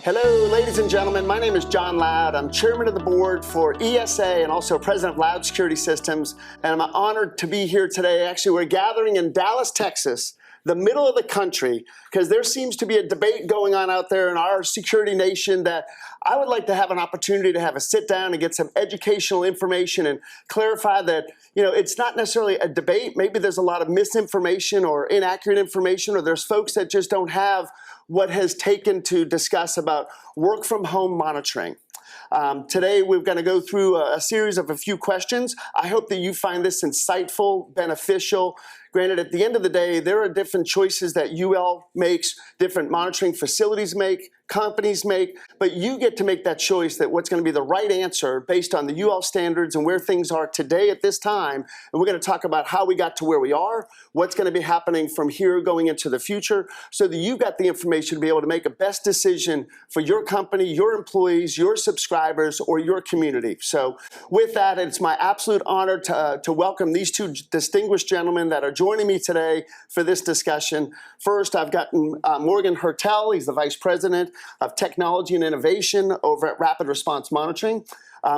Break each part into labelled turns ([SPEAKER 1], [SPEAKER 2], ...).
[SPEAKER 1] Hello, ladies and gentlemen. My name is John Loud. I'm chairman of the board for ESA and also president of Loud Security Systems. And I'm honored to be here today. Actually, we're gathering in Dallas, Texas, the middle of the country, because there seems to be a debate going on out there in our security nation that I would like to have an opportunity to have a sit down and get some educational information and clarify that, it's not necessarily a debate. Maybe there's a lot of misinformation or inaccurate information, or there's folks that just don't have what has taken to discuss about work from home monitoring. Today, we're going to go through a series of a few questions. I hope that you find this insightful, beneficial. Granted, at the end of the day, there are different choices that UL makes, different monitoring facilities make, companies make, but you get to make that choice that what's going to be the right answer based on the UL standards and where things are today at this time. And we're going to talk about how we got to where we are, what's going to be happening from here going into the future, so that you've got the information to be able to make a best decision for your company, your employees, your subscribers, or your community. So with that, it's my absolute honor to welcome these two distinguished gentlemen that are joining me today for this discussion. First, I've gotten Morgan Hertel. He's the Vice President of Technology and Innovation over at Rapid Response Monitoring.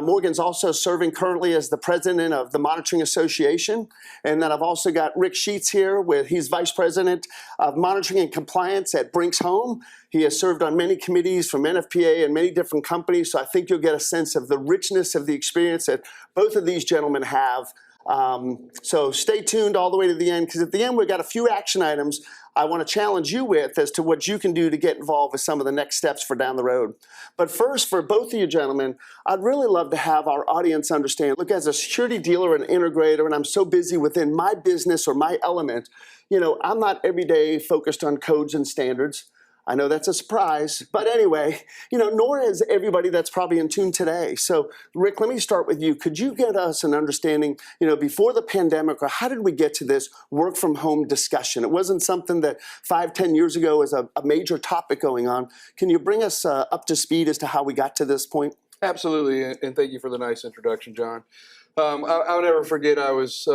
[SPEAKER 1] Morgan's also serving currently as the President of the Monitoring Association. And then I've also got Rick Sheets here, he's Vice President of Monitoring and Compliance at Brinks Home. He has served on many committees from NFPA and many different companies, so I think you'll get a sense of the richness of the experience that both of these gentlemen have. So stay tuned all the way to the end, because at the end we've got a few action items I want to challenge you with as to what you can do to get involved with some of the next steps for down the road. But first, for both of you gentlemen, I'd really love to have our audience understand, look, as a security dealer and integrator, and I'm so busy within my business or my element, I'm not every day focused on codes and standards. I know that's a surprise, but anyway, nor is everybody that's probably in tune today. So Rick, let me start with you. Could you get us an understanding, before the pandemic, or how did we get to this work from home discussion? It wasn't something that 5-10 years ago was a major topic going on. Can you bring us up to speed as to how we got to this point?
[SPEAKER 2] Absolutely, and thank you for the nice introduction, John. I'll never forget I was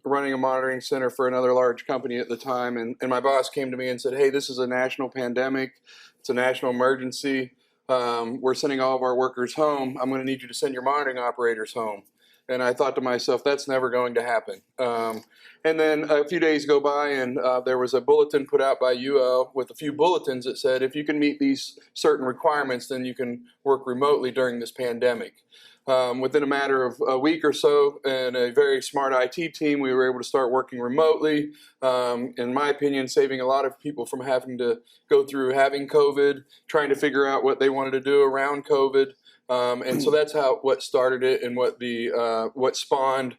[SPEAKER 2] running a monitoring center for another large company at the time, and my boss came to me and said, hey, this is a national pandemic. It's a national emergency. We're sending all of our workers home. I'm going to need you to send your monitoring operators home. And I thought to myself, that's never going to happen. And then a few days go by, and there was a bulletin put out by UL with a few bulletins that said, if you can meet these certain requirements, then you can work remotely during this pandemic. Within a matter of a week or so, and a very smart IT team, we were able to start working remotely. In my opinion, saving a lot of people from having to go through having COVID, trying to figure out what they wanted to do around COVID. And so that's what started it, and what spawned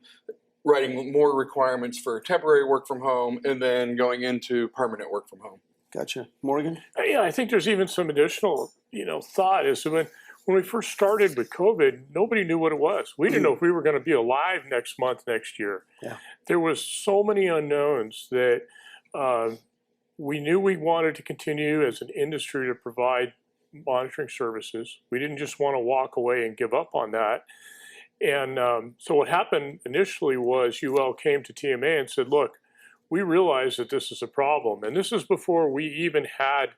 [SPEAKER 2] writing more requirements for temporary work from home, and then going into permanent work from home.
[SPEAKER 1] Gotcha. Morgan?
[SPEAKER 3] Yeah, I think there's even some additional, thought is when we first started with COVID, nobody knew what it was. We didn't know if we were going to be alive next year.
[SPEAKER 1] Yeah.
[SPEAKER 3] There was so many unknowns that we knew we wanted to continue as an industry to provide monitoring services. We didn't just want to walk away and give up on that. And so what happened initially was UL came to TMA and said, look, we realize that this is a problem. And this is before we even had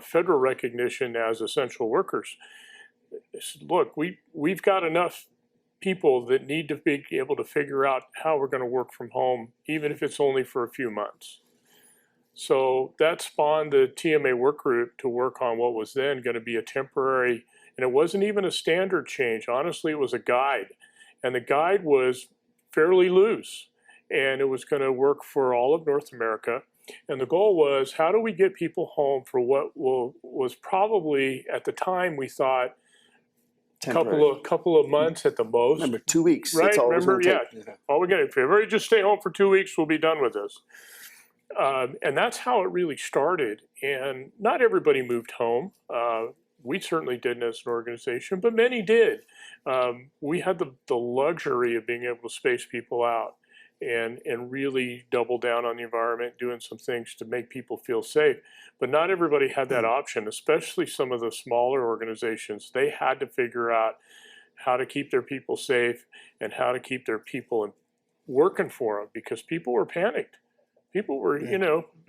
[SPEAKER 3] federal recognition as essential workers. Look, we've got enough people that need to be able to figure out how we're going to work from home, even if it's only for a few months. So that spawned the TMA work group to work on what was then going to be a temporary, and it wasn't even a standard change. Honestly, it was a guide. And the guide was fairly loose, and it was going to work for all of North America. And the goal was, how do we get people home for what was probably, at the time, we thought, couple of months at the most.
[SPEAKER 1] Remember, 2 weeks.
[SPEAKER 3] Right? Remember, yeah. All we got. If everybody just stay home for 2 weeks, we'll be done with this. And that's how it really started. And not everybody moved home. We certainly didn't as an organization, but many did. We had the luxury of being able to space people out and really double down on the environment, doing some things to make people feel safe. But not everybody had that option, especially some of the smaller organizations. They had to figure out how to keep their people safe and how to keep their people working for them, because people were panicked. People were,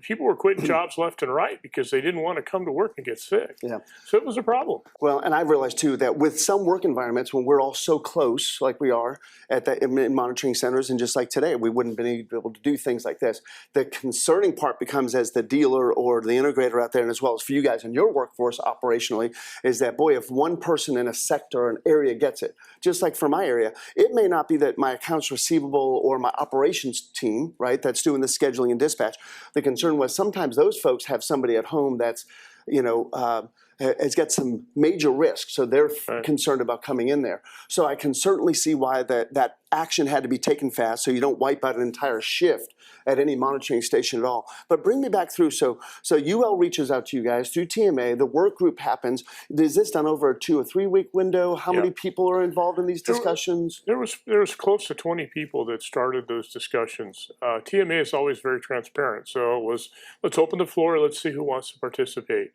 [SPEAKER 3] people were quitting jobs left and right because they didn't want to come to work and get sick.
[SPEAKER 1] Yeah.
[SPEAKER 3] So it was a problem.
[SPEAKER 1] Well, and I've realized too that with some work environments, when we're all so close, like we are in monitoring centers, and just like today, we wouldn't be able to do things like this. The concerning part becomes, as the dealer or the integrator out there, and as well as for you guys in your workforce operationally, is that, boy, if one person in a sector or an area gets it, just like for my area, it may not be that my accounts receivable or my operations team, right, that's doing the scheduling and dispatch. The concern was sometimes those folks have somebody at home that's, has got some major risk, so they're concerned about coming in there. So I can certainly see why that action had to be taken fast, so you don't wipe out an entire shift at any monitoring station at all. But bring me back through. So UL reaches out to you guys through TMA. The work group happens. Is this done over a 2 or 3 week window? How many people are involved in these discussions?
[SPEAKER 3] There was close to 20 people that started those discussions. TMA is always very transparent, so it was, let's open the floor, let's see who wants to participate.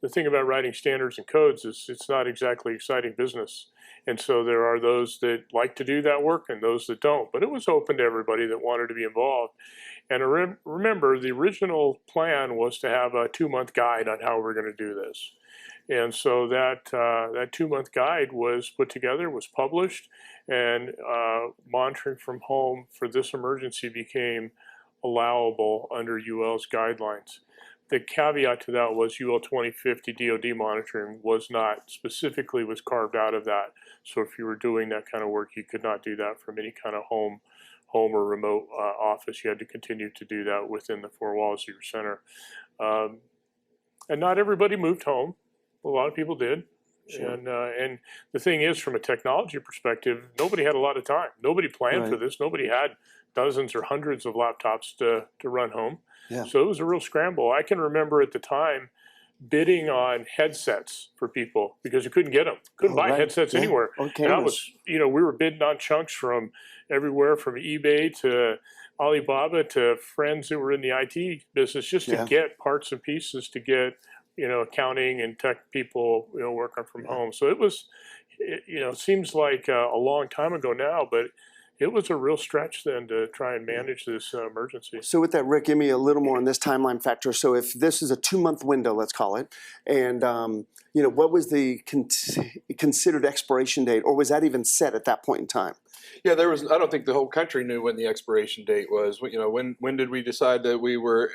[SPEAKER 3] The thing about writing standards and codes is it's not exactly exciting business. And so there are those that like to do that work and those that don't. But it was open to everybody that wanted to be involved. And remember, the original plan was to have a 2-month guide on how we're going to do this. And so that 2-month guide was put together, was published, and monitoring from home for this emergency became allowable under UL's guidelines. The caveat to that was UL 2050 DoD monitoring was carved out of that. So if you were doing that kind of work, you could not do that from any kind of home or remote office. You had to continue to do that within the 4 walls of your center. And not everybody moved home. A lot of people did. Sure. And the thing is, from a technology perspective, nobody had a lot of time. Nobody planned for this. Nobody had dozens or hundreds of laptops to run home. Yeah. So it was a real scramble. I can remember at the time bidding on headsets for people because you couldn't get them. Couldn't buy headsets anywhere. And I was, we were bidding on chunks from everywhere from eBay to Alibaba to friends that were in the IT business just to get parts and pieces to get, accounting and tech people, working from home. So it was, it seems like a long time ago now, but it was a real stretch then to try and manage this emergency. So
[SPEAKER 1] with that, Rick, give me a little more on this timeline factor. So if this is a 2-month window, let's call it, and what was the considered expiration date, or was that even set at that point in time?
[SPEAKER 2] Yeah, I don't think the whole country knew when the expiration date was. When did we decide that we were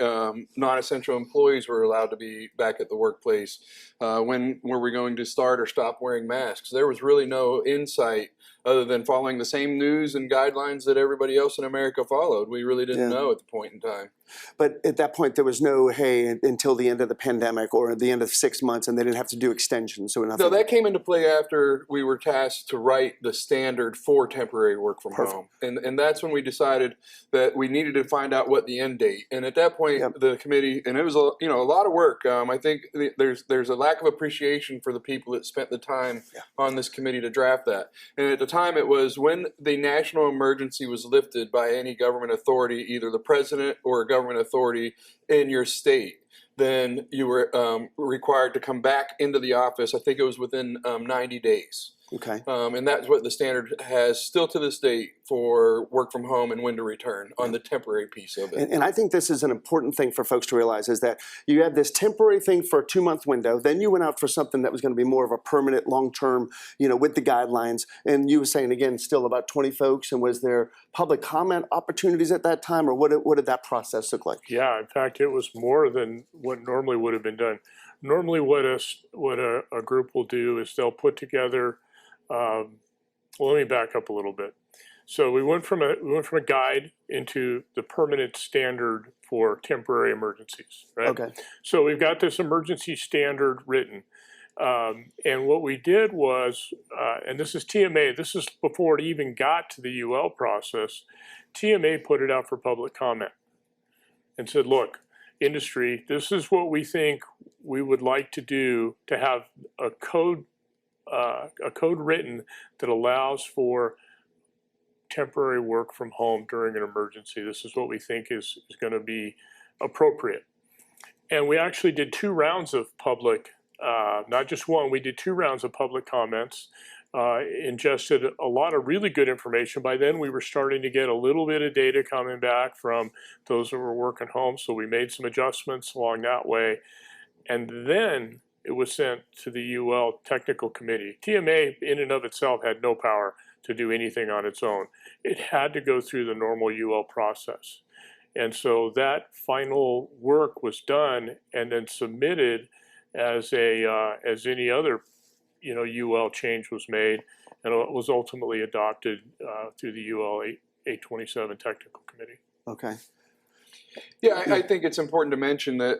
[SPEAKER 2] non-essential employees were allowed to be back at the workplace? When were we going to start or stop wearing masks? There was really no insight other than following the same news and guidelines that everybody else in America followed. We really didn't know at the point in time.
[SPEAKER 1] But at that point, there was no, hey, until the end of the pandemic or the end of 6 months, and they didn't have to do extensions. So
[SPEAKER 2] no, that came into play after we were tasked to write the standard for temporary work from home. And that's when we decided that we needed to find out what the end date. And at that point, the committee, and it was a lot of work. I think there's a lack of appreciation for the people that spent the time on this committee to draft that. And at the time, it was when the national emergency was lifted by any government authority, either the president or a government authority in your state, then you were required to come back into the office. I think it was within 90 days.
[SPEAKER 1] Okay.
[SPEAKER 2] And that's what the standard has still to this date for work from home and when to return on the temporary piece of it.
[SPEAKER 1] And I think this is an important thing for folks to realize is that you had this temporary thing for a 2-month window, then you went out for something that was going to be more of a permanent, long-term, with the guidelines. And you were saying, again, still about 20 folks. And was there public comment opportunities at that time, or what did that process look like?
[SPEAKER 3] Yeah, in fact, it was more than what normally would have been done. Normally what a group will do is they'll put together let me back up a little bit. So we went from a guide into the permanent standard for temporary emergencies, right? Okay. So we've got this emergency standard written. And what we did was, and this is TMA, this is before it even got to the UL process, TMA put it out for public comment and said, look, industry, this is what we think we would like to do to have a code written that allows for temporary work from home during an emergency. This is what we think is going to be appropriate. And we actually did 2 rounds of public, not just one, we did 2 rounds of public comments. ingested a lot of really good information. By then, we were starting to get a little bit of data coming back from those that were working home, so we made some adjustments along that way. And then it was sent to the UL Technical Committee. TMA in and of itself had no power to do anything on its own. It had to go through the normal UL process. And so that final work was done and then submitted as any other UL change was made, and it was ultimately adopted through the UL 827 Technical Committee.
[SPEAKER 1] Okay.
[SPEAKER 2] Yeah, I think it's important to mention that,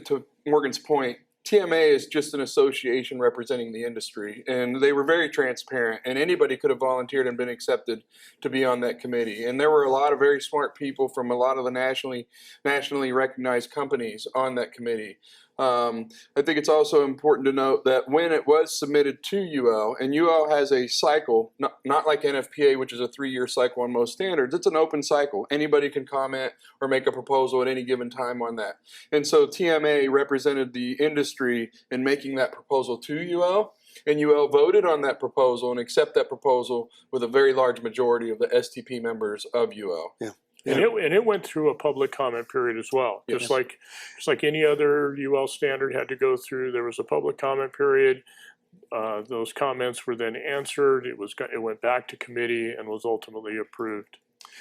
[SPEAKER 2] to Morgan's point, TMA is just an association representing the industry, and they were very transparent, and anybody could have volunteered and been accepted to be on that committee. And there were a lot of very smart people from a lot of the nationally recognized companies on that committee. I think it's also important to note that when it was submitted to UL, and UL has a cycle, not like NFPA, which is a 3-year cycle on most standards, it's an open cycle. Anybody can comment or make a proposal at any given time on that. And so TMA represented the industry in making that proposal to UL, and UL voted on that proposal and accept that proposal with a very large majority of the STP members of UL.
[SPEAKER 1] Yeah.
[SPEAKER 3] And it went through a public comment period as well.
[SPEAKER 2] Yes.
[SPEAKER 3] Just like any other UL standard had to go through, there was a public comment period. Those comments were then answered. It went back to committee and was ultimately approved.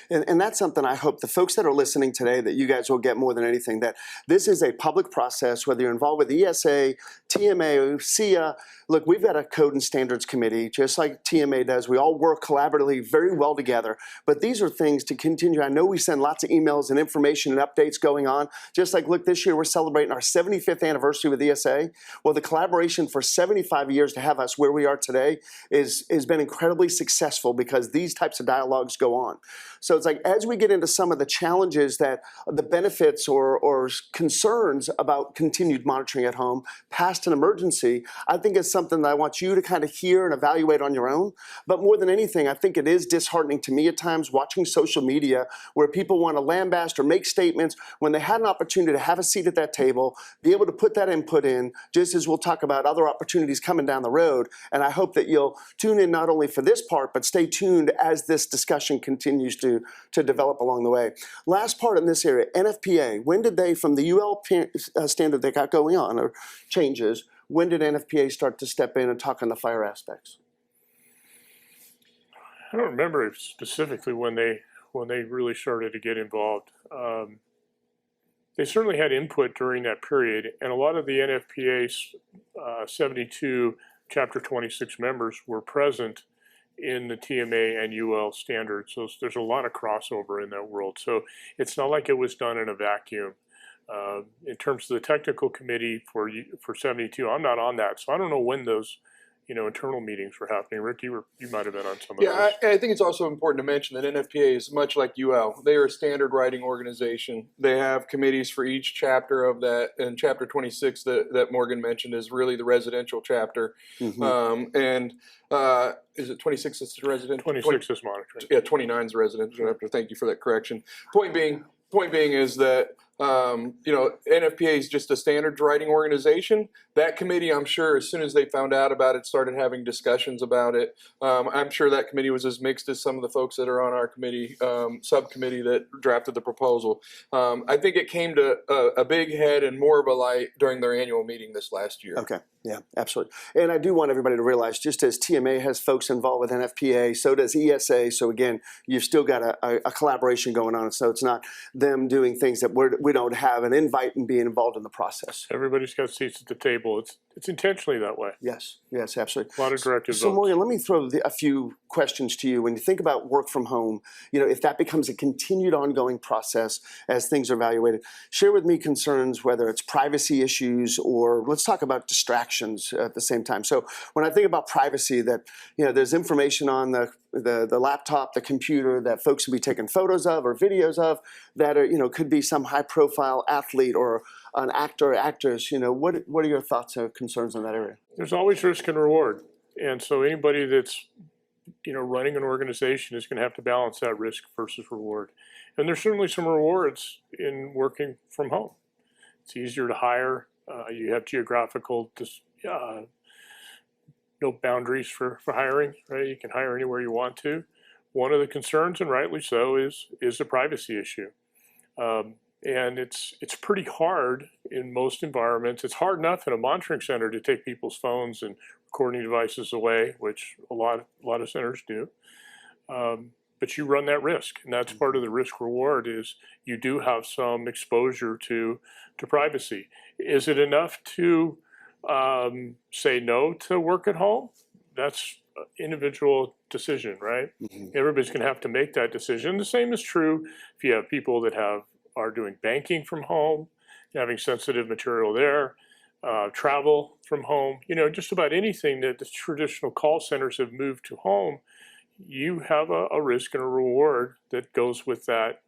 [SPEAKER 1] And that's something I hope the folks that are listening today, that you guys will get more than anything, that this is a public process, whether you're involved with ESA, TMA, SIA. Look, we've got a code and standards committee, just like TMA does. We all work collaboratively very well together. But these are things to continue. I know we send lots of emails and information and updates going on. Just like, look, this year we're celebrating our 75th anniversary with ESA. Well, the collaboration for 75 years to have us where we are today has been incredibly successful because these types of dialogues go on. So it's like, as we get into some of the challenges that the benefits or concerns about continued monitoring at home past an emergency, I think it's something that I want you to kind of hear and evaluate on your own. But more than anything, I think it is disheartening to me at times watching social media where people want to lambast or make statements when they had an opportunity to have a seat at that table, be able to put that input in, just as we'll talk about other opportunities coming down the road. And I hope that you'll tune in not only for this part, but stay tuned as this discussion continues to develop along the way. Last part in this area, NFPA. When did they, from the UL standard they got going on, or changes, when did NFPA start to step in and talk on the fire aspects?
[SPEAKER 3] I don't remember specifically when they really started to get involved. They certainly had input during that period, and a lot of the NFPA's 72 Chapter 26 members were present in the TMA and UL standards. So there's a lot of crossover in that world. So it's not like it was done in a vacuum. In terms of the technical committee for 72, I'm not on that, so I don't know when those internal meetings were happening. Rick, you might have been on some of those.
[SPEAKER 2] Yeah, I think it's also important to mention that NFPA is much like UL. They are a standard writing organization. They have committees for each chapter of that, and Chapter 26 that Morgan mentioned is really the residential chapter. Mm-hmm. Is it 26 that's the residential?
[SPEAKER 3] 26 is monitoring.
[SPEAKER 2] Yeah, 29 is residential chapter. Thank you for that correction. Point being is that NFPA is just a standards writing organization. That committee, I'm sure, as soon as they found out about it, started having discussions about it. I'm sure that committee was as mixed as some of the folks that are on our committee, subcommittee that drafted the proposal. I think it came to a big head and more of a light during their annual meeting this last year.
[SPEAKER 1] Okay, yeah, absolutely. And I do want everybody to realize, just as TMA has folks involved with NFPA, so does ESA. So again, you've still got a collaboration going on. So it's not them doing things that we don't have an invite and being involved in the process.
[SPEAKER 3] Everybody's got seats at the table. It's intentionally that way.
[SPEAKER 1] Yes, absolutely.
[SPEAKER 3] A lot of directive votes.
[SPEAKER 1] So Morgan, let me throw a few questions to you. When you think about work from home, if that becomes a continued ongoing process as things are evaluated, share with me concerns, whether it's privacy issues or let's talk about distractions at the same time. So when I think about privacy, that there's information on the laptop, the computer that folks will be taking photos of or videos of that are, could be some high-profile athlete or an actor or actress. What are your thoughts or concerns in that area?
[SPEAKER 3] There's always risk and reward. And so anybody that's, running an organization is going to have to balance that risk versus reward. And there's certainly some rewards in working from home. It's easier to hire. You have geographical no boundaries for hiring, right? You can hire anywhere you want to. One of the concerns, and rightly so, is the privacy issue. And it's pretty hard in most environments. It's hard enough in a monitoring center to take people's phones and recording devices away, which a lot of centers do. But you run that risk, and that's part of the risk reward is you do have some exposure to privacy. Is it enough to say no to work at home? That's an individual decision, right? Everybody's going to have to make that decision. The same is true if you have people that are doing banking from home, having sensitive material there, travel from home. Just about anything that the traditional call centers have moved to home, you have a risk and a reward that goes with that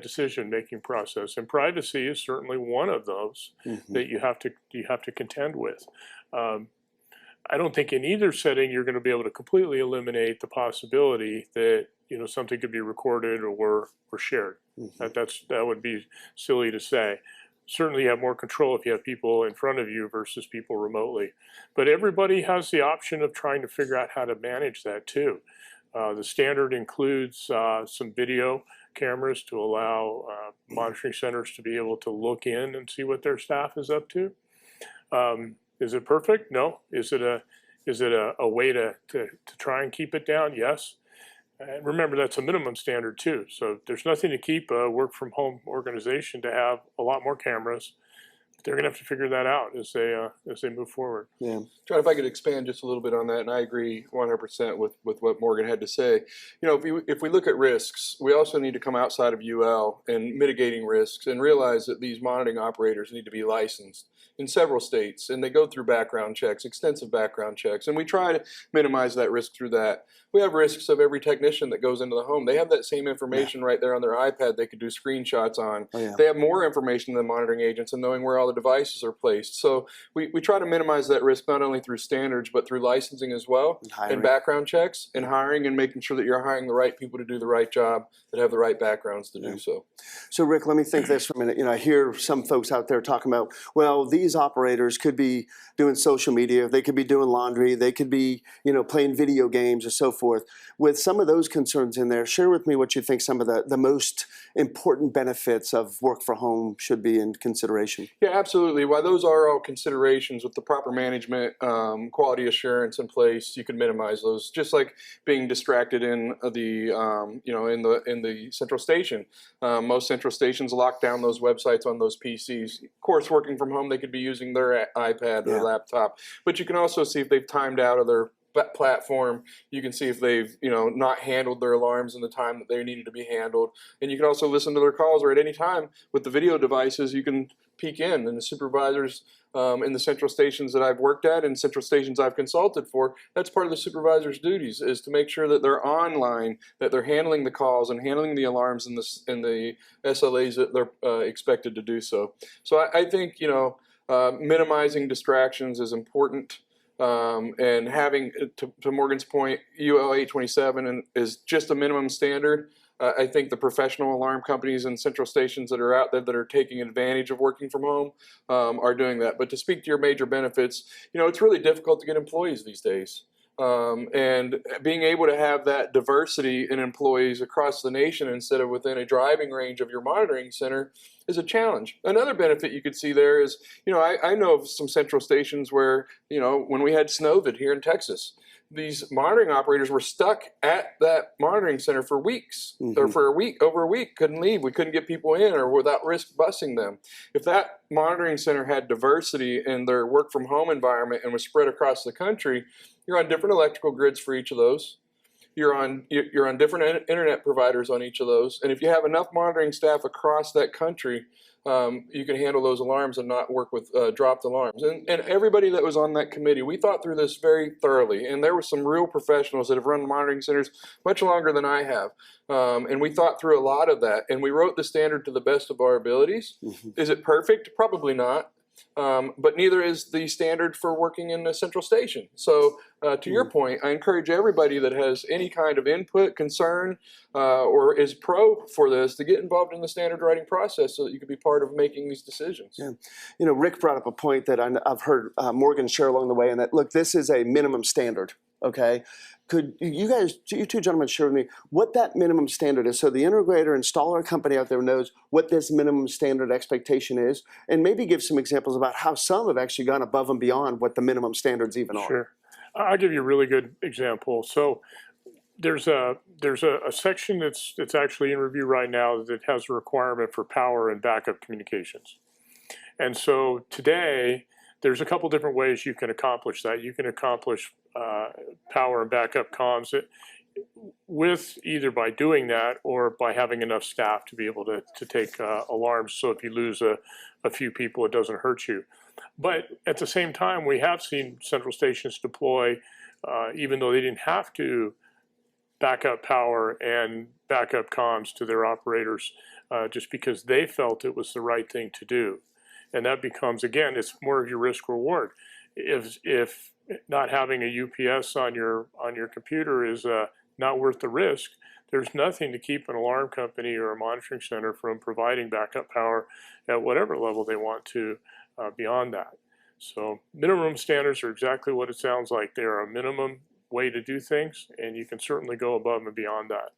[SPEAKER 3] decision-making process. And privacy is certainly one of those that you have to contend with. I don't think in either setting you're going to be able to completely eliminate the possibility that something could be recorded or shared. That would be silly to say. Certainly you have more control if you have people in front of you versus people remotely. But everybody has the option of trying to figure out how to manage that too. The standard includes some video cameras to allow monitoring centers to be able to look in and see what their staff is up to. Is it perfect? No. Is it a way to try and keep it down? Yes. And remember, that's a minimum standard too. So there's nothing to keep a work from home organization to have a lot more cameras. They're going to have to figure that out as they move forward.
[SPEAKER 2] Yeah, John, if I could expand just a little bit on that, and I agree 100% with what Morgan had to say. If we look at risks, we also need to come outside of UL and mitigating risks and realize that these monitoring operators need to be licensed in several states, and they go through background checks, extensive background checks, and we try to minimize that risk through that. We have risks of every technician that goes into the home. They have that same information right there on their iPad they could do screenshots on. They have more information than monitoring agents and knowing where all the devices are placed. So we try to minimize that risk not only through standards but through licensing as well, and background checks and hiring and making sure that you're hiring the right people to do the right job that have the right backgrounds to do so.
[SPEAKER 1] So Rick, let me think this for a minute. I hear some folks out there talking about, well, these operators could be doing social media, they could be doing laundry, they could be playing video games or so forth. With some of those concerns in there, share with me what you think some of the most important benefits of work from home should be in consideration.
[SPEAKER 2] Yeah, absolutely. While those are all considerations, with the proper management, quality assurance in place, you can minimize those. Just like being distracted in the in the central station. Most central stations lock down those websites on those PCs. Of course, working from home, they could be using their iPad or laptop, but you can also see if they've timed out of their platform. You can see if they've not handled their alarms in the time that they needed to be handled, and you can also listen to their calls, or at any time with the video devices you can peek in. And the supervisors in the central stations that I've worked at and central stations I've consulted for, that's part of the supervisor's duties, is to make sure that they're online, that they're handling the calls and handling the alarms and the SLAs that they're expected to do so. So I think minimizing distractions is important. And having, to Morgan's point, UL 827 is just a minimum standard. I think the professional alarm companies and central stations that are out there that are taking advantage of working from home are doing that. But to speak to your major benefits, it's really difficult to get employees these days. And being able to have that diversity in employees across the nation instead of within a driving range of your monitoring center is a challenge. Another benefit you could see there is, I know of some central stations where, when we had Snowvid here in Texas, these monitoring operators were stuck at that monitoring center for weeks, or for over a week, couldn't leave. We couldn't get people in, or without risk busing them. If that monitoring center had diversity in their work from home environment and was spread across the country, you're on different electrical grids for each of those. You're on different internet providers on each of those. And if you have enough monitoring staff across that country, you can handle those alarms and not work with dropped alarms. And everybody that was on that committee, we thought through this very thoroughly. And there were some real professionals that have run monitoring centers much longer than I have. And we thought through a lot of that. And we wrote the standard to the best of our abilities. Is it perfect? Probably not. but neither is the standard for working in a central station. So to your point, I encourage everybody that has any kind of input, concern, or is pro for this to get involved in the standard writing process so that you can be part of making these decisions.
[SPEAKER 1] Yeah. You know, Rick brought up a point that I've heard Morgan share along the way, and that, look, this is a minimum standard, okay? Could you two gentlemen share with me what that minimum standard is, so the integrator, installer company out there knows what this minimum standard expectation is, and maybe give some examples about how some have actually gone above and beyond what the minimum standards even are.
[SPEAKER 3] Sure. I'll give you a really good example. So there's a section that's actually in review right now that has a requirement for power and backup communications. And so today, there's a couple different ways you can accomplish that. You can accomplish power and backup comms with either by doing that or by having enough staff to be able to take alarms, so if you lose a few people, it doesn't hurt you. But at the same time, we have seen central stations deploy, even though they didn't have to, backup power and backup comms to their operators just because they felt it was the right thing to do. And that becomes, again, it's more of your risk reward. If not having a UPS on your computer is not worth the risk, there's nothing to keep an alarm company or a monitoring center from providing backup power at whatever level they want to beyond that. So minimum standards are exactly what it sounds like. They're a minimum way to do things, and you can certainly go above and beyond that.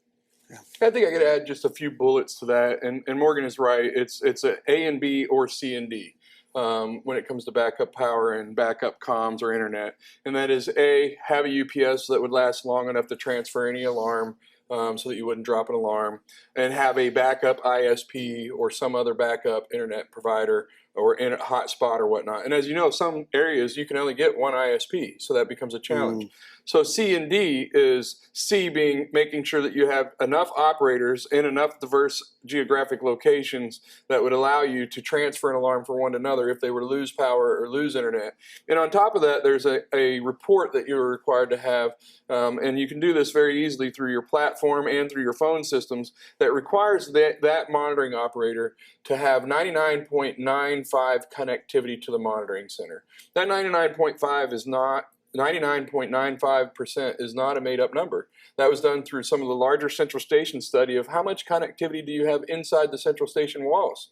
[SPEAKER 2] I think I could add just a few bullets to that, and Morgan is right. It's a and B or C and D when it comes to backup power and backup comms or internet. And that is A, have a UPS that would last long enough to transfer any alarm so that you wouldn't drop an alarm, and have a backup ISP or some other backup internet provider or in a hotspot or whatnot. And as you know, some areas you can only get one ISP, so that becomes a challenge. So C and D is C being making sure that you have enough operators in enough diverse geographic locations that would allow you to transfer an alarm from one to another if they were to lose power or lose internet. And on top of that, there's a report that you're required to have, and you can do this very easily through your platform and through your phone systems, that requires that monitoring operator to have 99.95 connectivity to the monitoring center. That 99.5 is not 99.95% is not a made-up number. That was done through some of the larger central station study of how much connectivity do you have inside the central station walls.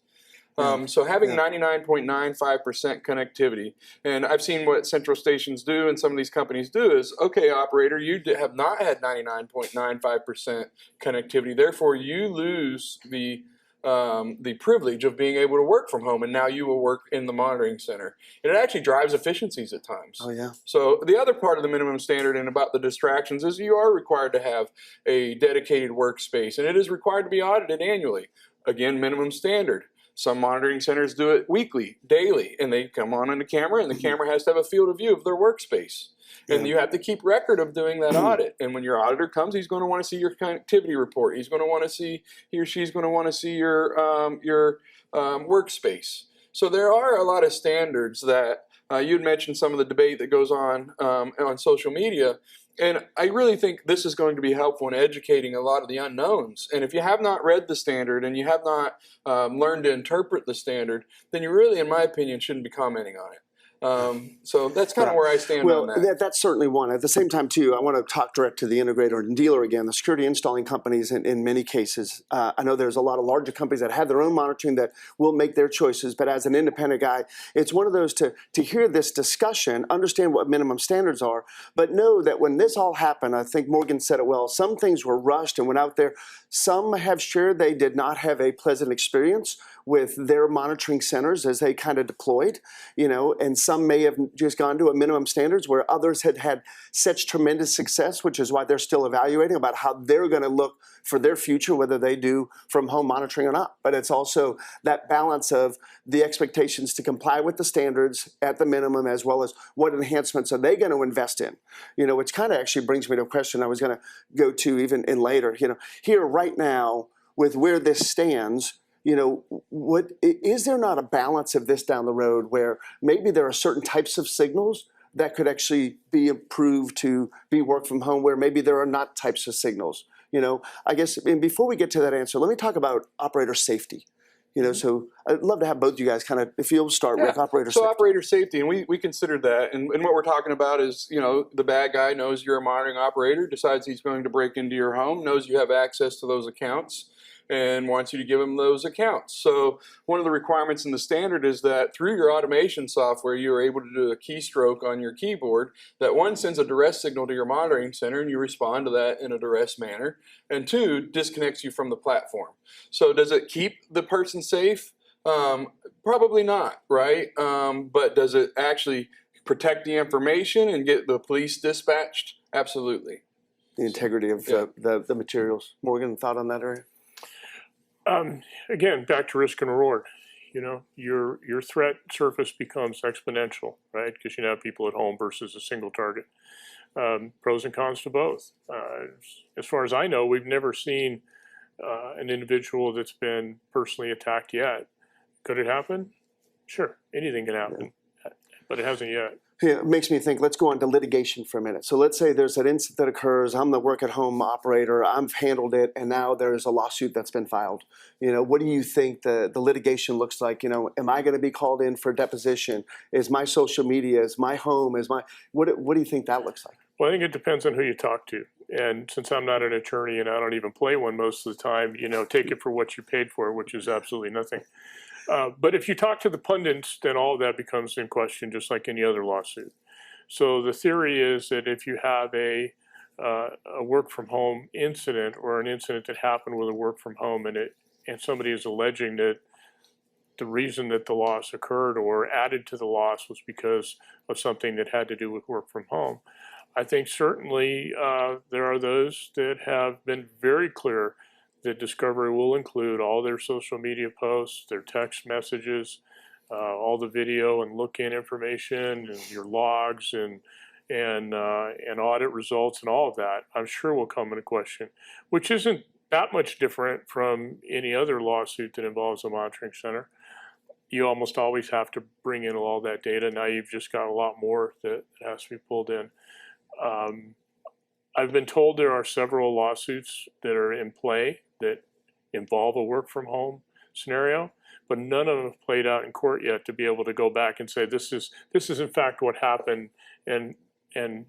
[SPEAKER 2] So having 99.95% connectivity, and I've seen what central stations do and some of these companies do is, okay, operator, you have not had 99.95% connectivity, therefore you lose the privilege of being able to work from home, and now you will work in the monitoring center. And it actually drives efficiencies at times.
[SPEAKER 1] Oh, yeah.
[SPEAKER 2] So the other part of the minimum standard and about the distractions is you are required to have a dedicated workspace, and it is required to be audited annually. Again, minimum standard. Some monitoring centers do it weekly, daily, and they come on the camera, and the camera has to have a field of view of their workspace. And you have to keep record of doing that audit. And when your auditor comes, he's going to want to see your connectivity report. He's going to want to see, he or she's going to want to see your workspace. So there are a lot of standards that you'd mentioned some of the debate that goes on social media. And I really think this is going to be helpful in educating a lot of the unknowns. And if you have not read the standard and you have not learned to interpret the standard, then you really, in my opinion, shouldn't be commenting on it. So that's kind of where I stand on that.
[SPEAKER 1] That's certainly one. At the same time, too, I want to talk direct to the integrator and dealer again, the security installing companies in many cases. I know there's a lot of larger companies that have their own monitoring that will make their choices, but as an independent guy, it's one of those to hear this discussion, understand what minimum standards are, but know that when this all happened, I think Morgan said it well, some things were rushed and went out there. Some have shared they did not have a pleasant experience with their monitoring centers as they kind of deployed, and some may have just gone to a minimum standards where others had had such tremendous success, which is why they're still evaluating about how they're going to look for their future, whether they do from home monitoring or not. But it's also that balance of the expectations to comply with the standards at the minimum, as well as what enhancements are they going to invest in, which kind of actually brings me to a question I was going to go to even in later, here right now with where this stands, what is there not a balance of this down the road where maybe there are certain types of signals that could actually be approved to be work from home where maybe there are not types of signals? I guess, and before we get to that answer, let me talk about operator safety. So I'd love to have both you guys kind of, if you'll start, Rick, operator
[SPEAKER 2] so
[SPEAKER 1] safety.
[SPEAKER 2] operator safety, and we considered that. And what we're talking about is, the bad guy knows you're a monitoring operator, decides he's going to break into your home, knows you have access to those accounts, and wants you to give him those accounts. So one of the requirements in the standard is that through your automation software, you are able to do a keystroke on your keyboard that, one, sends a duress signal to your monitoring center and you respond to that in a duress manner, and two, disconnects you from the platform. So does it keep the person safe? Probably not, right? But does it actually protect the information and get the police dispatched? Absolutely.
[SPEAKER 1] The integrity of the materials. Morgan, thought on that area?
[SPEAKER 3] Again, back to risk and reward. Your threat surface becomes exponential, right? Because you now have people at home versus a single target. Pros and cons to both. As far as I know, we've never seen an individual that's been personally attacked yet. Could it happen? Sure, anything can happen, but it hasn't yet.
[SPEAKER 1] Yeah, it makes me think, let's go on to litigation for a minute. So let's say there's an incident that occurs, I'm the work-at-home operator, I've handled it, and now there's a lawsuit that's been filed. What do you think the litigation looks like? Am I going to be called in for deposition? Is my social media, is my home, what do you think that looks like?
[SPEAKER 3] Well, I think it depends on who you talk to. And since I'm not an attorney and I don't even play one most of the time, take it for what you paid for, which is absolutely nothing. But if you talk to the pundits, then all of that becomes in question, just like any other lawsuit. So the theory is that if you have a work from home incident or an incident that happened with a work from home, and somebody is alleging that the reason that the loss occurred or added to the loss was because of something that had to do with work from home, I think certainly there are those that have been very clear that discovery will include all their social media posts, their text messages, all the video and look-in information, and your logs and audit results and all of that. I'm sure will come into question, which isn't that much different from any other lawsuit that involves a monitoring center. You almost always have to bring in all that data. Now you've just got a lot more that has to be pulled in. I've been told there are several lawsuits that are in play that involve a work from home scenario, but none of them have played out in court yet to be able to go back and say this is in fact what happened, and been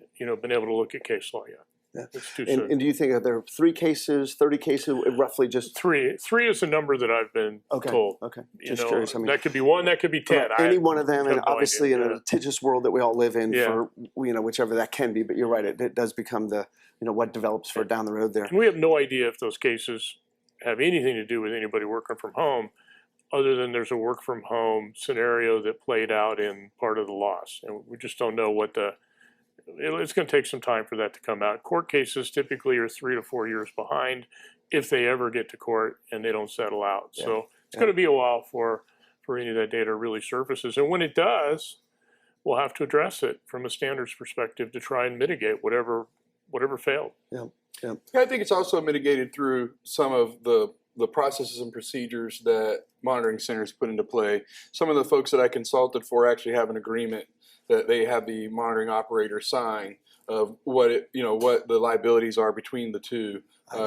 [SPEAKER 3] able to look at case law yet.
[SPEAKER 1] Yeah.
[SPEAKER 3] It's too soon.
[SPEAKER 1] And do you think that there are 3 cases, 30 cases, roughly just
[SPEAKER 3] three is the number that I've been told.
[SPEAKER 1] Okay, just curious.
[SPEAKER 3] That could be 1, that could be 10.
[SPEAKER 1] Any one of them, and obviously
[SPEAKER 3] idea.
[SPEAKER 1] in a litigious world that we all live in, for whichever that can be. But you're right; it does become the what develops for down the road there.
[SPEAKER 3] And we have no idea if those cases have anything to do with anybody working from home, other than there's a work from home scenario that played out in part of the loss, and we just don't know what it's going to take some time for that to come out. Court cases typically are 3 to 4 years behind if they ever get to court and they don't settle out. Yeah. So it's going to be a while for any of that data really surfaces. And when it does, we'll have to address it from a standards perspective to try and mitigate whatever failed.
[SPEAKER 1] Yeah.
[SPEAKER 2] I think it's also mitigated through some of the processes and procedures that monitoring centers put into play. Some of the folks that I consulted for actually have an agreement that they have the monitoring operator sign of what the liabilities are between the two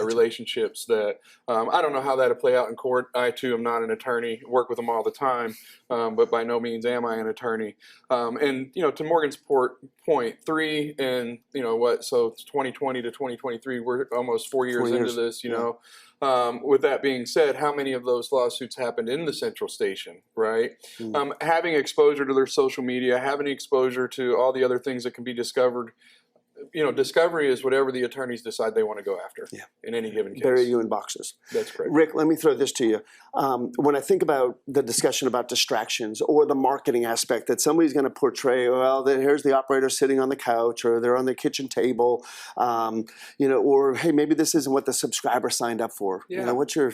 [SPEAKER 2] relationships. That I don't know how that'll play out in court. I too am not an attorney, work with them all the time, but by no means am I an attorney. And to Morgan's point, 3 and so 2020 to 2023, we're almost 4 years into this. With that being said, how many of those lawsuits happened in the central station, right? Having exposure to their social media, having exposure to all the other things that can be discovered. Discovery is whatever the attorneys decide they want to go after in any given case.
[SPEAKER 1] Bury you in boxes.
[SPEAKER 2] That's correct.
[SPEAKER 1] Rick, let me throw this to you. When I think about the discussion about distractions or the marketing aspect that somebody's going to portray, well, here's the operator sitting on the couch or they're on the kitchen table, or hey, maybe this isn't what the subscriber signed up for.
[SPEAKER 2] Yeah.
[SPEAKER 1] What's your?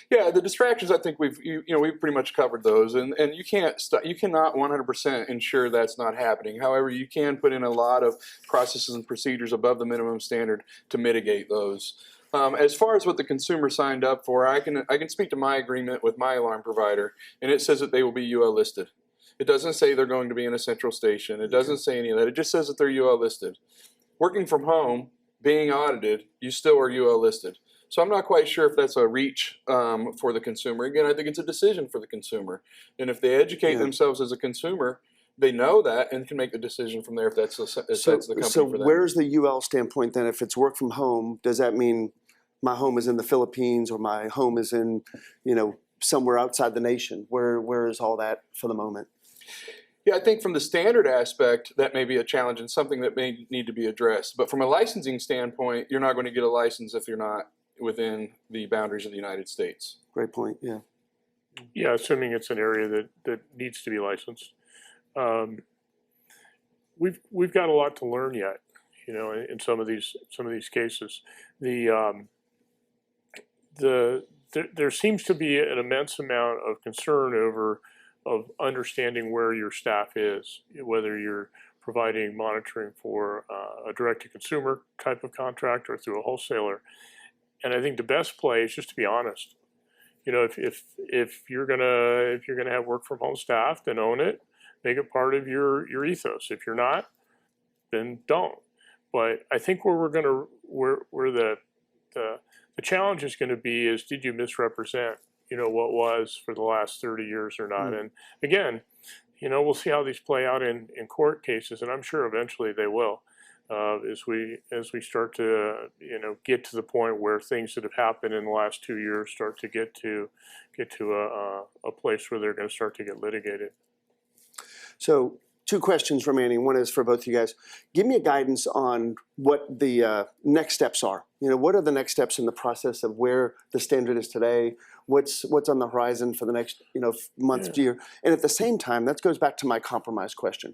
[SPEAKER 2] Yeah, the distractions. I think we've pretty much covered those, and you cannot 100% ensure that's not happening. However, you can put in a lot of processes and procedures above the minimum standard to mitigate those. As far as what the consumer signed up for, I can speak to my agreement with my alarm provider, and it says that they will be UL listed. It doesn't say they're going to be in a central station. It doesn't say any of that. It just says that they're UL listed. Working from home, being audited, you still are UL listed. So I'm not quite sure if that's a reach for the consumer. Again, I think it's a decision for the consumer. And if they educate themselves as a consumer, they know that and can make the decision from there if that's the company
[SPEAKER 1] so
[SPEAKER 2] for them.
[SPEAKER 1] where's the UL standpoint then? If it's work from home, does that mean my home is in the Philippines or my home is in, somewhere outside the nation? Where is all that for the moment?
[SPEAKER 2] Yeah, I think from the standard aspect, that may be a challenge and something that may need to be addressed. But from a licensing standpoint, you're not going to get a license if you're not within the boundaries of the United States.
[SPEAKER 1] Great point, yeah.
[SPEAKER 3] Yeah, assuming it's an area that needs to be licensed. We've got a lot to learn yet, in some of these cases. There seems to be an immense amount of concern of understanding where your staff is, whether you're providing monitoring for a direct-to-consumer type of contract or through a wholesaler. And I think the best play is just to be honest. If you're gonna have work from home staff, then own it, make it part of your ethos. If you're not, then don't. But I think where the challenge is going to be is, did you misrepresent what was for the last 30 years or not? And again, we'll see how these play out in court cases, and I'm sure eventually they will, as we start to get to the point where things that have happened in the last 2 years start to get to a place where they're going to start to get litigated.
[SPEAKER 1] So 2 questions remaining. One is for both of you guys. Give me a guidance on what the next steps are. What are the next steps in the process of where the standard is today? What's on the horizon for the next month, year? And at the same time, that goes back to my compromise question.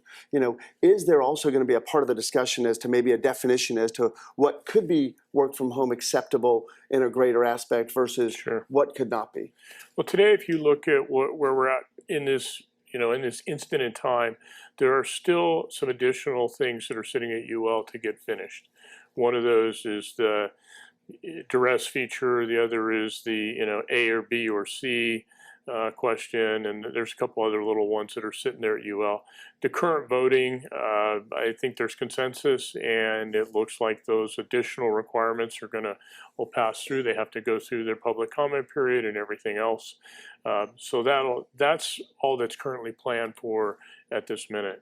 [SPEAKER 1] Is there also going to be a part of the discussion as to maybe a definition as to what could be work from home acceptable in a greater aspect versus what could not be?
[SPEAKER 3] Well, today, if you look at where we're at in this in this instant in time, there are still some additional things that are sitting at UL to get finished. One of those is the duress feature. The other is the A or B or C question, and there's a couple other little ones that are sitting there at UL. The current voting, I think there's consensus, and it looks like those additional requirements will pass through. They have to go through their public comment period and everything else. So that's all that's currently planned for at this minute.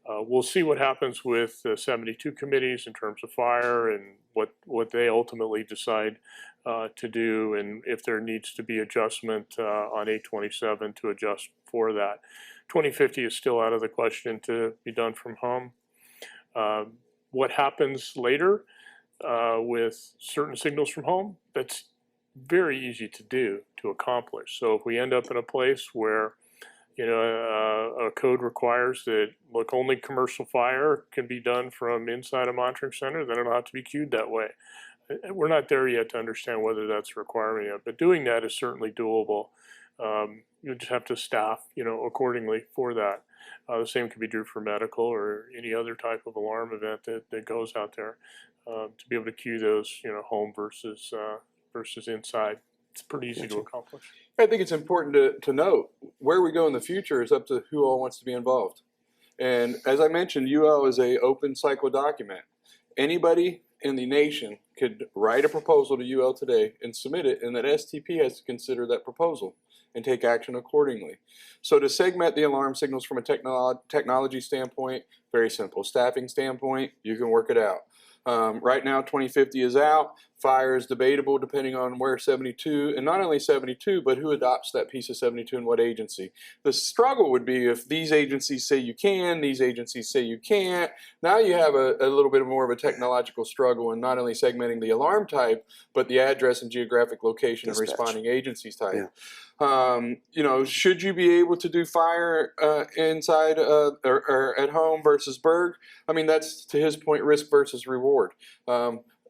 [SPEAKER 3] We'll see what happens with the 72 committees in terms of fire and what they ultimately decide to do, and if there needs to be adjustment on 827 to adjust for that. 2050 is still out of the question to be done from home. What happens later with certain signals from home, that's very easy to accomplish. So if we end up in a place where a code requires that, look, only commercial fire can be done from inside a monitoring center, then it'll have to be queued that way. We're not there yet to understand whether that's a requirement yet, but doing that is certainly doable. You just have to staff, accordingly for that. The same can be true for medical or any other type of alarm event that goes out there. To be able to queue those, home versus inside, it's pretty easy to accomplish.
[SPEAKER 2] I think it's important to note where we go in the future is up to who all wants to be involved. And as I mentioned, UL is an open cycle document. Anybody in the nation could write a proposal to UL today and submit it, and that STP has to consider that proposal and take action accordingly. So to segment the alarm signals from a technology standpoint, very simple. Staffing standpoint, you can work it out. Right now, 2050 is out. Fire is debatable depending on where 72, and not only 72, but who adopts that piece of 72 and what agency. The struggle would be if these agencies say you can, these agencies say you can't. Now you have a little bit more of a technological struggle in not only segmenting the alarm type, but the address and geographic location and responding agencies type. Yeah. Should you be able to do fire inside or at home versus Berg? I mean, that's, to his point, risk versus reward.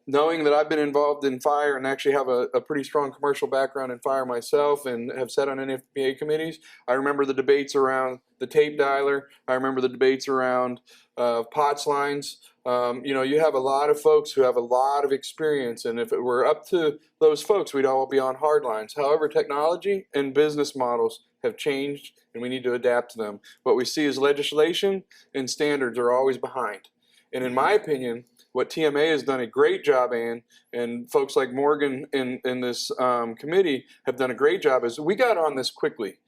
[SPEAKER 2] Knowing that I've been involved in fire and actually have a pretty strong commercial background in fire myself and have sat on NFPA committees, I remember the debates around the tape dialer. I remember the debates around POTS lines. You have a lot of folks who have a lot of experience, and if it were up to those folks, we'd all be on hard lines. However, technology and business models have changed, and we need to adapt to them. What we see is legislation and standards are always behind. And in my opinion, what TMA has done a great job in, and folks like Morgan in this committee have done a great job, is we got on this quickly,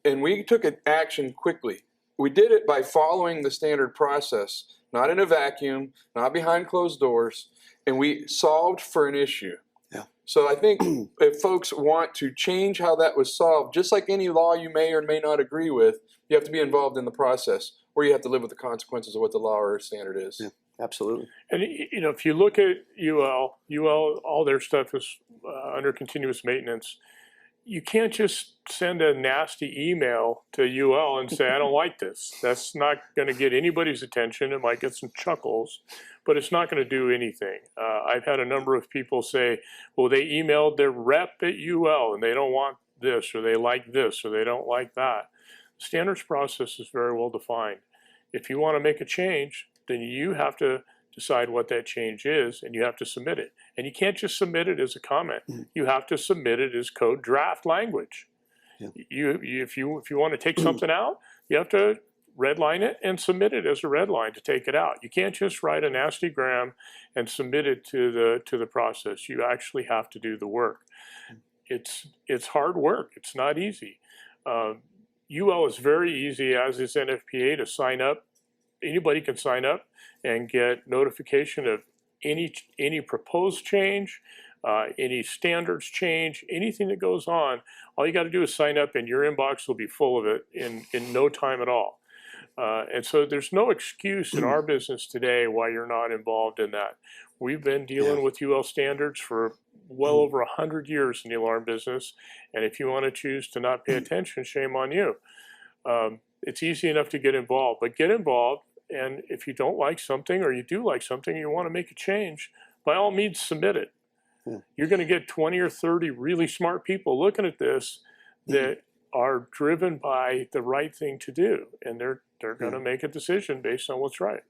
[SPEAKER 2] and we took action quickly. We did it by following the standard process, not in a vacuum, not behind closed doors, and we solved for an issue.
[SPEAKER 1] Yeah.
[SPEAKER 2] So I think if folks want to change how that was solved, just like any law you may or may not agree with, you have to be involved in the process, or you have to live with the consequences of what the law or standard is.
[SPEAKER 1] Yeah, absolutely.
[SPEAKER 3] And if you look at UL, all their stuff is under continuous maintenance. You can't just send a nasty email to UL and say, I don't like this. That's not going to get anybody's attention. It might get some chuckles, but it's not going to do anything. I've had a number of people say, well, they emailed their rep at UL and they don't want this, or they like this, or they don't like that. The standards process is very well defined. If you want to make a change, then you have to decide what that change is, and you have to submit it. And you can't just submit it as a comment. You have to submit it as code draft language. Yeah. If you want to take something out, you have to redline it and submit it as a red line to take it out. You can't just write a nasty gram and submit it to the process. You actually have to do the work. It's hard work. It's not easy. UL is very easy, as is NFPA, to sign up. Anybody can sign up and get notification of any proposed change, any standards change, anything that goes on. All you got to do is sign up, and your inbox will be full of it in no time at all. And so there's no excuse in our business today why you're not involved in that. We've been dealing with UL standards for well over 100 years in the alarm business, and if you want to choose to not pay attention, shame on you. It's easy enough to get involved, but get involved. And if you don't like something, or you do like something, and you want to make a change, by all means submit it. Yeah. You're going to get 20 or 30 really smart people looking at this that are driven by the right thing to do, and they're going to make a decision based on what's right.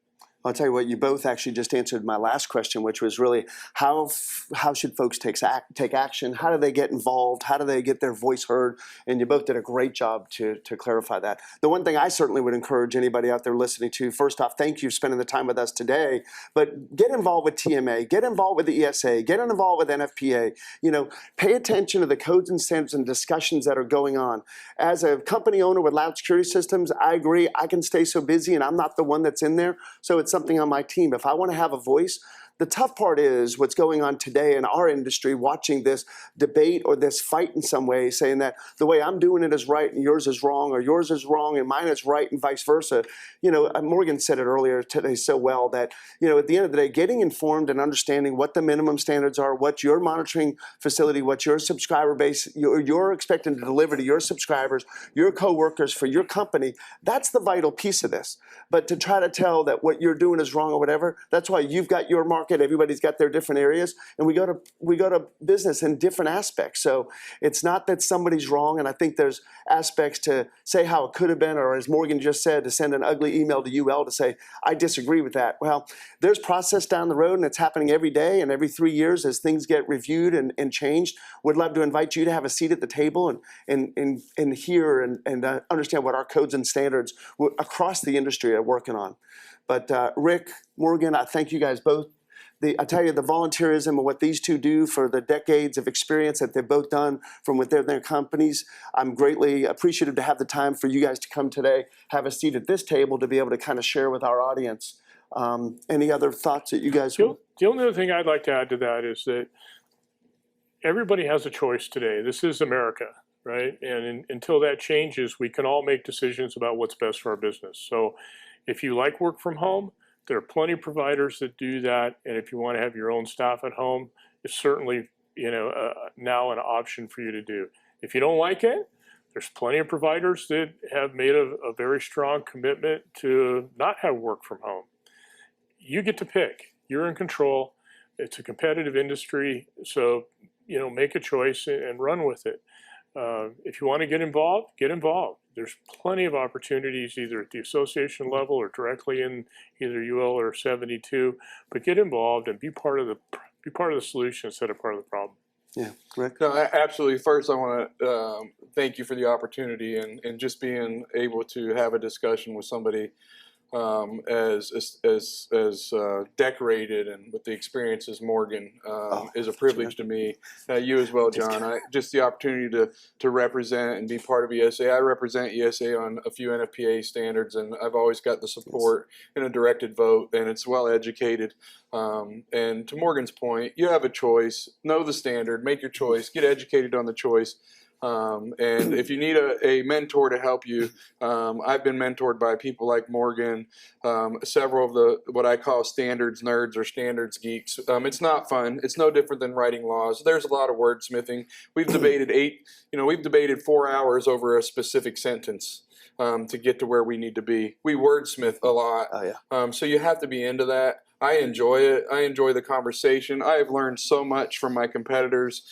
[SPEAKER 1] I'll tell you what, you both actually just answered my last question, which was really how should folks take action? How do they get involved? How do they get their voice heard? And you both did a great job to clarify that. The one thing I certainly would encourage anybody out there listening to, first off, thank you for spending the time with us today, but get involved with TMA, get involved with the ESA, get involved with NFPA. You know, pay attention to the codes and standards and discussions that are going on. As a company owner with Loud Security Systems, I agree, I can stay so busy and I'm not the one that's in there, so it's something on my team. If I want to have a voice, the tough part is what's going on today in our industry, watching this debate or this fight in some way, saying that the way I'm doing it is right and yours is wrong, or yours is wrong and mine is right, and vice versa. You know, Morgan said it earlier today so well that, you know, at the end of the day, getting informed and understanding what the minimum standards are, what your monitoring facility, what your subscriber base, you're expecting to deliver to your subscribers, your coworkers, for your company, that's the vital piece of this. But to try to tell that what you're doing is wrong or whatever, that's why you've got your market. Everybody's got their different areas, and we go to business in different aspects. So it's not that somebody's wrong, and I think there's aspects to say how it could have been, or as Morgan just said, to send an ugly email to UL to say, I disagree with that. Well, there's process down the road, and it's happening every day and every 3 years as things get reviewed and changed. Would love to invite you to have a seat at the table and hear and understand what our codes and standards across the industry are working on. But Rick, Morgan, I thank you guys both. I tell you, the volunteerism and what these two do for the decades of experience that they've both done from within their companies, I'm greatly appreciative to have the time for you guys to come today, have a seat at this table to be able to kind of share with our audience. Any other thoughts that you guys want?
[SPEAKER 3] The only other thing I'd like to add to that is that everybody has a choice today. This is America, right? And until that changes, we can all make decisions about what's best for our business. So if you like work from home, there are plenty of providers that do that, and if you want to have your own staff at home, it's certainly, you know, now an option for you to do. If you don't like it, there's plenty of providers that have made a very strong commitment to not have work from home. You get to pick. You're in control. It's a competitive industry, so, you know, make a choice and run with it. If you want to get involved, get involved. There's plenty of opportunities either at the association level or directly in either UL or 72. But get involved and be part of the solution instead of part of the problem.
[SPEAKER 1] Yeah, Rick?
[SPEAKER 2] No, absolutely. First, I want to thank you for the opportunity and just being able to have a discussion with somebody as decorated and with the experience as Morgan is a privilege to me. You as well, John. Just the opportunity to represent and be part of ESA. I represent ESA on a few NFPA standards, and I've always got the support in a directed vote, and it's well educated. And to Morgan's point, you have a choice. Know the standard. Make your choice. Get educated on the choice. And if you need a mentor to help you, I've been mentored by people like Morgan, several of the what I call standards nerds or standards geeks. It's not fun. It's no different than writing laws. There's a lot of wordsmithing. We've debated we've debated 4 hours over a specific sentence. To get to where we need to be. We wordsmith a lot.
[SPEAKER 1] Oh, yeah.
[SPEAKER 2] So you have to be into that. I enjoy it. I enjoy the conversation. I have learned so much from my competitors.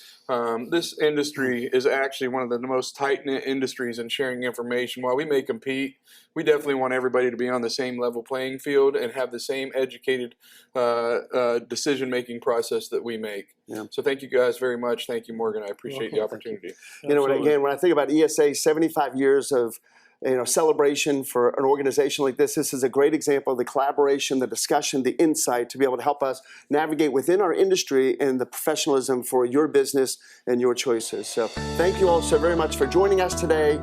[SPEAKER 2] This industry is actually one of the most tight-knit industries in sharing information. While we may compete, we definitely want everybody to be on the same level playing field and have the same educated decision-making process that we make.
[SPEAKER 1] Yeah.
[SPEAKER 2] So thank you guys very much. Thank you, Morgan. I appreciate the opportunity.
[SPEAKER 1] You know, again, when I think about ESA, 75 years of celebration for an organization like this. This is a great example of the collaboration, the discussion, the insight to be able to help us navigate within our industry and the professionalism for your business and your choices. So thank you all so very much for joining us today.